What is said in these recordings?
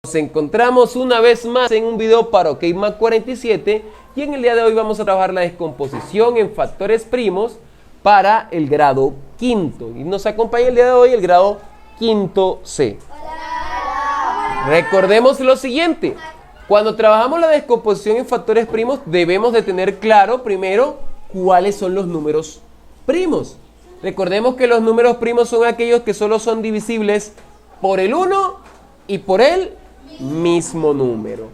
Nos encontramos una vez más en un video para OkMath 47 y en el día de hoy vamos a trabajar la descomposición en factores primos para el grado quinto. Y nos acompaña el día de hoy el grado quinto C. Hola. Recordemos lo siguiente. Cuando trabajamos la descomposición en factores primos debemos de tener claro primero cuáles son los números primos. Recordemos que los números primos son aquellos que solo son divisibles por el 1 y por el mismo número.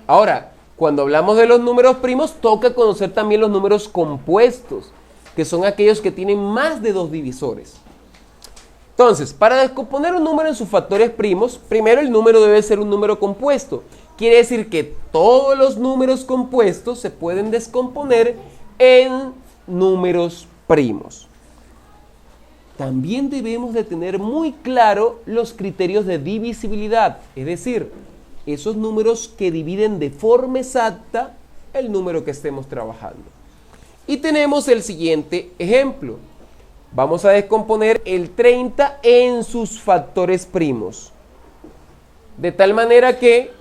Ahora, cuando hablamos de los números primos, toca conocer también los números compuestos, que son aquellos que tienen más de dos divisores. Entonces, para descomponer un número en sus factores primos, primero el número debe ser un número compuesto. Quiere decir que todos los números compuestos se pueden descomponer en números primos. También debemos de tener muy claro los criterios de divisibilidad, es decir, esos números que dividen de forma exacta el número que estemos trabajando. Y tenemos el siguiente ejemplo. Vamos a descomponer el 30 en sus factores primos. De tal manera que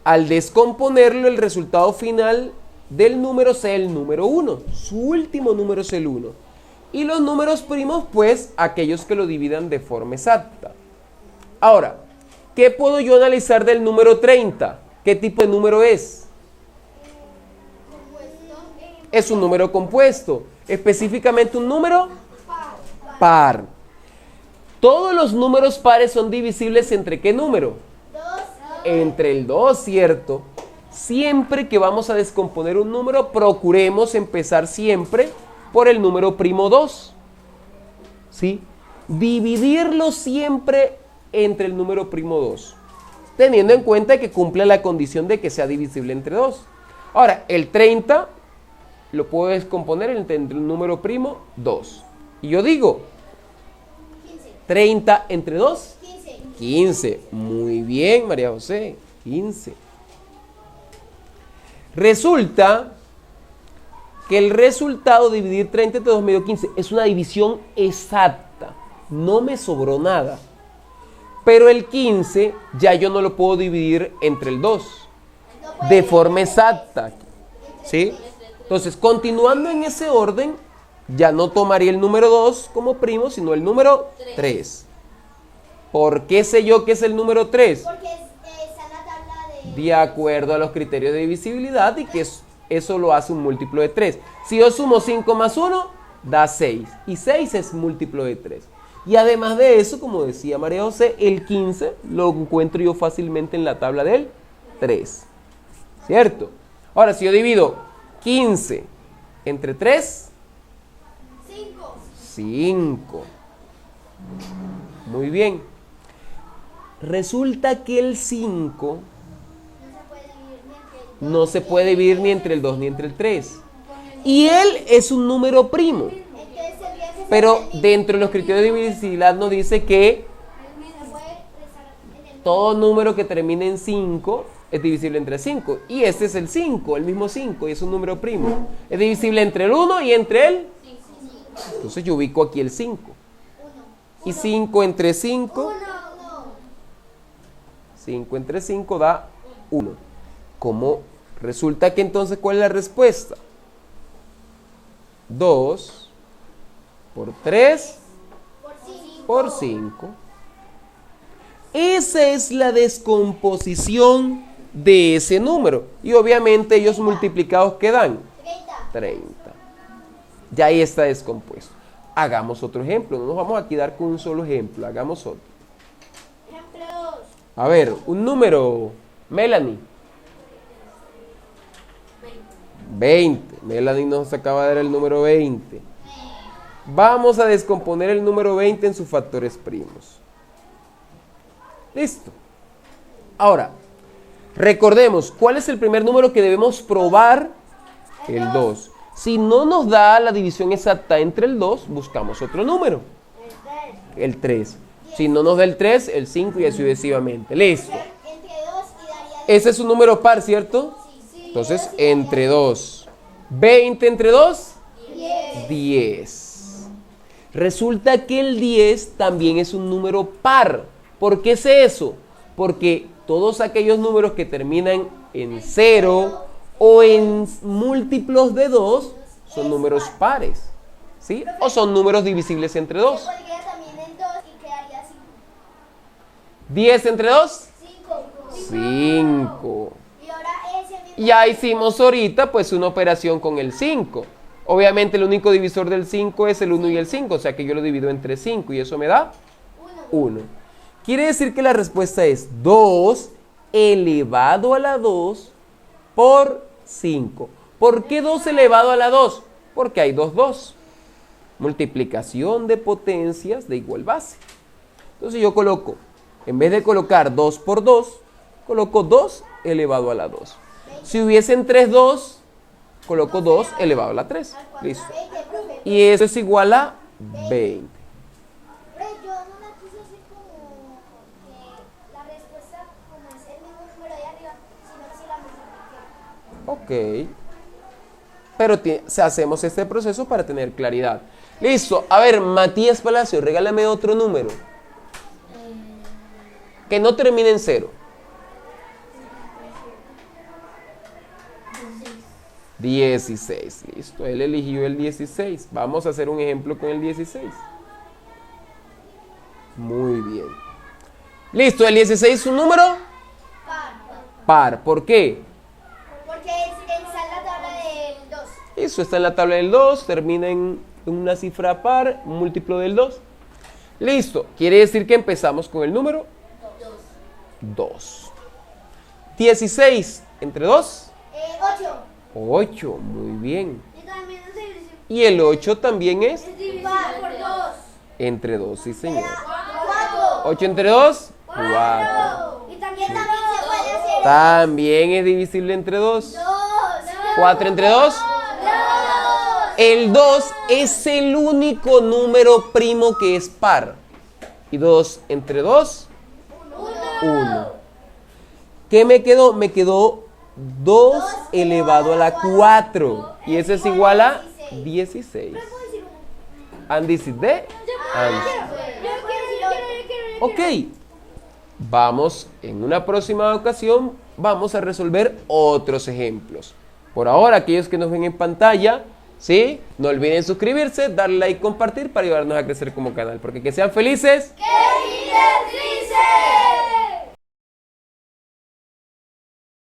al descomponerlo el resultado final del número sea el número 1. Su último número es el 1. Y los números primos, pues, aquellos que lo dividan de forma exacta. Ahora, ¿qué puedo yo analizar del número 30? ¿Qué tipo de número es? Es un número compuesto. Específicamente un número par. Todos los números pares son divisibles ¿entre qué número? Entre el 2, ¿cierto? Siempre que vamos a descomponer un número, procuremos empezar siempre por el número primo 2, ¿sí? Dividirlo siempre entre el número primo 2, teniendo en cuenta que cumple la condición de que sea divisible entre 2. Ahora, el 30 lo puedo descomponer entre el número primo 2. Y yo digo, 30 entre 2, 15. Muy bien, María José, 15. Resulta que el resultado de dividir 30 entre 2 me dio 15. Es una división exacta. No me sobró nada. Pero el 15 ya yo no lo puedo dividir entre el 2. De forma exacta. ¿Sí? Entonces, continuando en ese orden, ya no tomaría el número 2 como primo, sino el número 3. ¿Por qué sé yo que es el número 3? Porque está en la tabla de acuerdo a los criterios de divisibilidad y que eso lo hace un múltiplo de 3. Si yo sumo 5 más 1, da 6. Y 6 es múltiplo de 3. Y además de eso, como decía María José, el 15 lo encuentro yo fácilmente en la tabla del 3. ¿Cierto? Ahora, si yo divido 15 entre 3, 5. Muy bien. Resulta que el 5 no se puede dividir ni entre el 2 ni entre el 3. Y él es un número primo. Pero dentro de los criterios de divisibilidad nos dice que todo número que termine en 5 es divisible entre 5. Y este es el 5, el mismo 5, y es un número primo. Es divisible entre el 1 y entre el 5. Entonces yo ubico aquí el 5. Y 5 entre 5. 5 entre 5 da 1. ¿Cómo? Resulta que entonces, ¿cuál es la respuesta? 2 por 3 por 5. Esa es la descomposición de ese número. Y obviamente ellos multiplicados, ¿qué dan? 30. Ya ahí está descompuesto. Hagamos otro ejemplo. No nos vamos a quedar con un solo ejemplo. Hagamos otro. A ver, un número. Melanie. 20. Melanie nos acaba de dar el número 20. Vamos a descomponer el número 20 en sus factores primos. Listo. Ahora, recordemos, ¿cuál es el primer número que debemos probar? El 2. Si no nos da la división exacta entre el 2, buscamos otro número. El 3. Si no nos da el 3, el 5 y así sucesivamente. Listo. Ese es un número par, ¿cierto? Entonces, entre 2. 20 entre 2, 10. Resulta que el 10 también es un número par. ¿Por qué sé eso? Porque todos aquellos números que terminan en 0 o en múltiplos de 2 son números pares, ¿sí? O son números divisibles entre 2. Podría también en 2 y quedaría 5. 10 entre 2, 5. 5. Y ahora ese mismo. Ya hicimos ahorita pues una operación con el 5. Obviamente el único divisor del 5 es el 1 y el 5, o sea que yo lo divido entre 5 y eso me da 1. Quiere decir que la respuesta es 2 elevado a la 2 por 5. ¿Por qué 2 elevado a la 2? Porque hay 2. Multiplicación de potencias de igual base. Entonces yo coloco, en vez de colocar 2 por 2, coloco 2 elevado a la 2. Si hubiesen 2, coloco 2 elevado a la 3. Listo. Y eso es igual a 20. Yo no la quise hacer como que la respuesta como es el mismo número de arriba, sino si la multipliqué. Ok. Pero hacemos este proceso para tener claridad. Listo. A ver, Matías Palacio, regálame otro número. Que no termine en 0. 16. Listo. Él eligió el 16. Vamos a hacer un ejemplo con el 16. Muy bien. Listo. El 16 es un número par. ¿Por qué? Porque está en la tabla del 2. Eso está en la tabla del 2, termina en una cifra par, un múltiplo del 2. Listo, quiere decir que empezamos con el número 2. 16 entre 2, 8. 8, muy bien. Y también es divisible. Y el 8 también es Par por 2. entre 2, sí señor. 4. 8 entre 2, 4. Y también se puede hacer. También es divisible entre 2. 2. 4 entre 2. El 2 es el único número primo que es par. Y 2 entre 2, 1. ¿Qué me quedó? Me quedó 2 elevado a la 4. Y eso es igual a 16. And this is the answer. Ok. Vamos, en una próxima ocasión, vamos a resolver otros ejemplos. Por ahora, aquellos que nos ven en pantalla, ¿sí? No olviden suscribirse, darle like, compartir para ayudarnos a crecer como canal. Porque que sean felices. ¡Qué directrices!